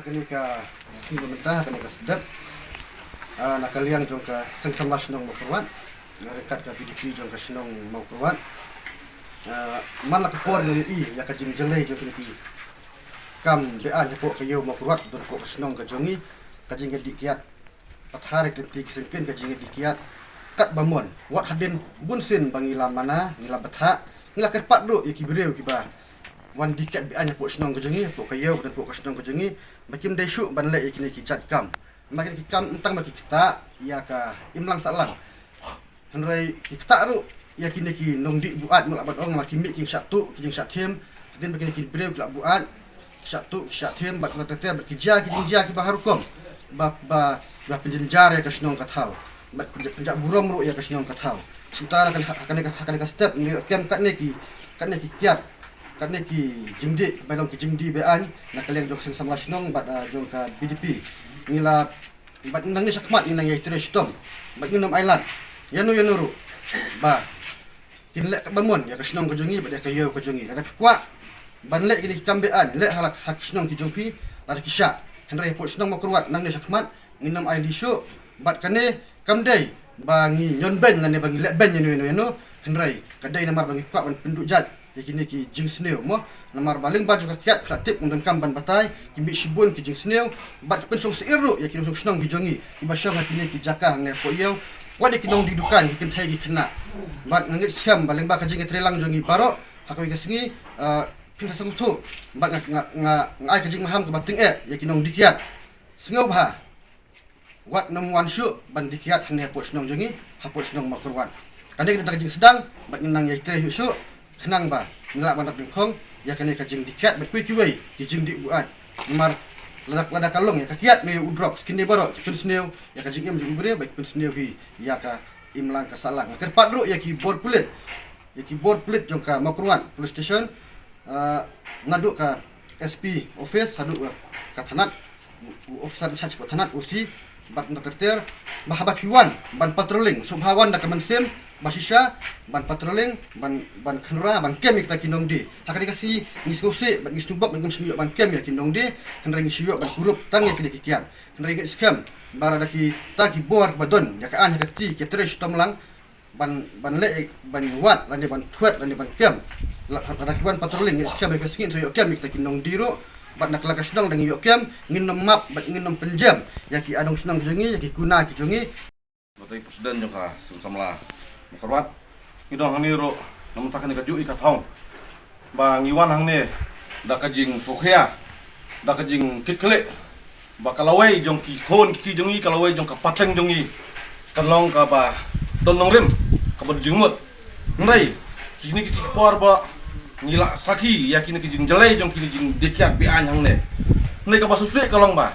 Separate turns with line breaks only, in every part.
kini ka pemerintah kini ka sedap nak kaliang jong ka sengsama senong mau keruat rekat ka PDP jong ka senong mau keruat man la kapor ni ya ka jing jelai jong kini kam bean jepok ka yo mau keruat don ko senong ka jongi ka jing ka dikiat patharik kenti kisengken ka jing dikiat kat bamon wat hadin bunsin bangila mana ngila betha ngila kerpat duk ya kibreu kiba wan dikat bean jepok senong ka jongi pok ka yo dan pok ka senong ka jongi bakim daisu ban le kini ki chat kam makin kita entang bagi kita ya ka imlang salang henrai kita ru ya kini ki nong di buat mulaban ong makin mi king satu king sathem den bagi ki breu kelak buat satu sathem bat ngata berkerja ki jinja ki baharukom ba penjenjar ya kasnong kathau bat penjak burom ru ya kasnong kathau sementara akan step ni kem kat ni ki kiat kat ni ki jingdi balong ki jingdi bean nak kalian jok sing sama snong bat jong ka BDP nila bat nang ni sakmat ni nang yaitre stom bat nginum island yanu ru ba kinlek bamon ya kasnong ko jongi bat ya kayo ko jongi ada kwa banlek kini kambean lek halak hakisnong ki jongpi lari kisha henry pot snong makruat nang ni sakmat nginum island show bat kane kamdai bangi nyon ben ngan bangi lek ben yanu henry kadai namar bangi kwa ban penduk jat ya kini ki jing sneu mo namar baling baju ka kiat praktip ngam kam ban batai ki mi shibun ki jing sneu bat pensong seiru ya kini song snong ki jongi ki basyang kini ki jakang ne po yeu wadi ki nong didukan ki kentai ki kena bat ngit scam baling ba ka jing trelang jongi baro hakawi ka singi pinta sang tu bat ngai ka jing maham ka bating ya ki nong dikiat sengau ba wat nam wan syu ban dikiat ne po snong jongi hapo snong makurwan kande kita jing sedang bat nang ya tre syu senang ba ngelak bandar bengkong ya kene ka jing dikiat bet kui kiwei ki jing di buat mar lada kalong ya kakiat me udrop skin baro pun sneu ya ka jing em jung bre baik pun sneu hi ya ka imlang ka salang kerpat ru ya ki board plate jong ka makruan police station ngaduk ka SP office haduk ka thanat officer charge thanat usi bat terter bahabat hiwan ban patrolling subhawan da kamensem basisha ban patrolling ban khnura ban kem kita kinong di hakani kasi ngiskose ban ngisnubak ban ngisnuyok ban kem ya kinong di henreng ngisuyok ban hurup tangi kini kikian henreng scam baradaki taki bor badon ya kaan hakati ke tres tomlang ban le ban wat lani ban thuat lani ban kem hadaki ban patrolling scam be singin so yok kem kita kinong di ro bat nak lakas dong dengan yok kem nginom map bat nginom penjam ya ki adong senang jongi ya ki kuna ki jongi
batai presiden joka samla makarwat idong hani ro namun takkan ka ju ikat haung bang iwan hang ne da kajing sokhia da kajing kitkele bakalawai jong ki khon ki jongi kalawai jong ka pateng jongi kanlong ka ba donong rim ka bod jingmut nrai kini ki por ba ngila saki ya kini ki jing jelai jong kini jing dekiat bi anyang ne nai ka basusre kalong ba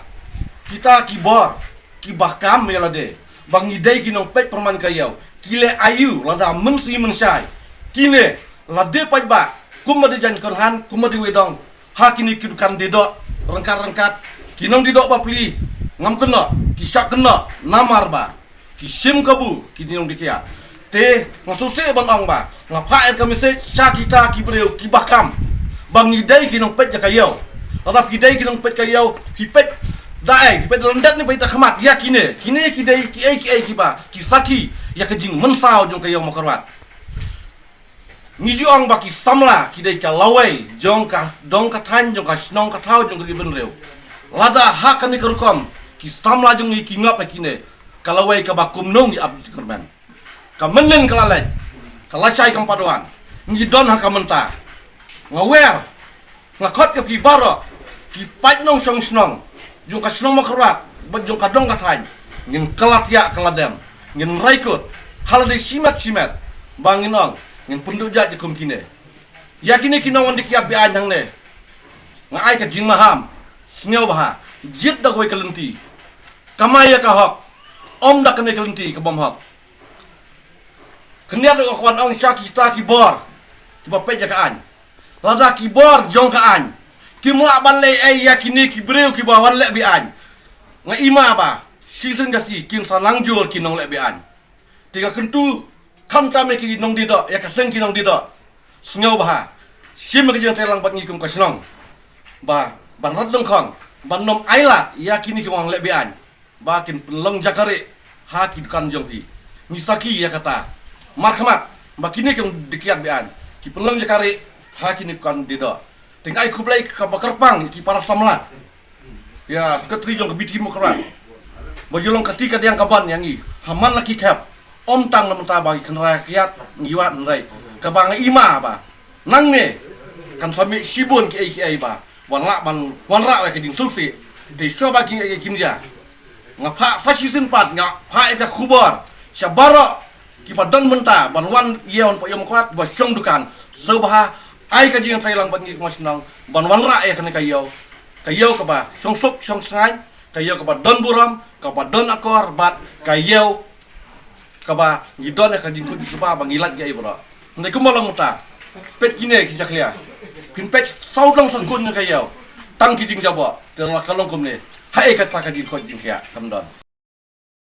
kita kibor ki bakam ya lade bang idai kinong pet perman kayau kile ayu lada mensi mensai kine lade pai ba kumade jan korhan kumade wedong hakini kidukan dedo rengkat kinong dedo ba pli ngam kena kisak kena namar ba kisim kabu kinong dikia te ngasusi banong ba ngapa air kami se sakita kibreu kibakam bang idai kinong pet jakayau lada kidai kinong pet kayau pipet dai pet lendat ni baita khamat ya kine kidai ki ai kiba kisaki ya kejing mensau jong kayong makarwat ngiju ang baki samla kidai ka lawai jong ka dong ka than jong ka snong ka thau jong ki benreu lada hak ni kerukom ki samla jong ki ngap kine ka lawai ka bakum nong di ab korban ka menen kalalai ka lacai kam paduan ngi don hak menta ngawer ngakot ke ki baro ki pait nong song snong jong ka snong makarwat bajong ka dong ka than ngin kelat ya keladem ngin raikut halade simat banginong ngin penduk jat jekum kine yakini kinong wan dikiat bi anyang ne ngai ka jing maham sneu baha jit da goi kalenti kamaya ka hok om da kene kalenti ka bom hok keniat ko kwan ong syaki ta ki bor ki bape jakaan lada ki bor jong ka an ki mua ban le ai yakini ki breu ki bawan le bi an ngai ima ba season kasi kin salang jor kinong le bi an tiga kentu kam tame ki nong dido ya kaseng ki nong dido sneu baha sim ka jeng telang bat ngikum ka snong ba ban rat leng khong banom ailat ya kini ke wang lebian bakin peleng jakare ha ki kan jong hi misaki ya kata marhamat bakini ke dikiat bian ki peleng jakare ha kini kan dida tingkai ku blai ka bakerpang ki para samla ya sekretari jong ke biti mo keran bajulong ketika yang kaban yang i haman laki kap om tang nam ta bagi kan rakyat ngiwat nrai kabang ima ba nang ne kan sami sibun ki ai ba wanra ke ding susi de so bagi ai kimja ngapa fasisin pat ngapa ka kubar syabara ki padan menta banwan yeon pa yom kwat ba syong dukan sebah ai ka jing thailang ban ngi masnang ban wanra ai kan kayo ka ba syong sok syong sangai kayo ka ba don buram ka ba don akor bat kayo ka ba ngidon ka jing ku supa bangilat gi ai bro ndai ku malang ta pet kine ki jaklia pin pet saudang sakun kayo tang ki jing jabo terla kalong kumne hai kata ka jing ko jing kya kamdon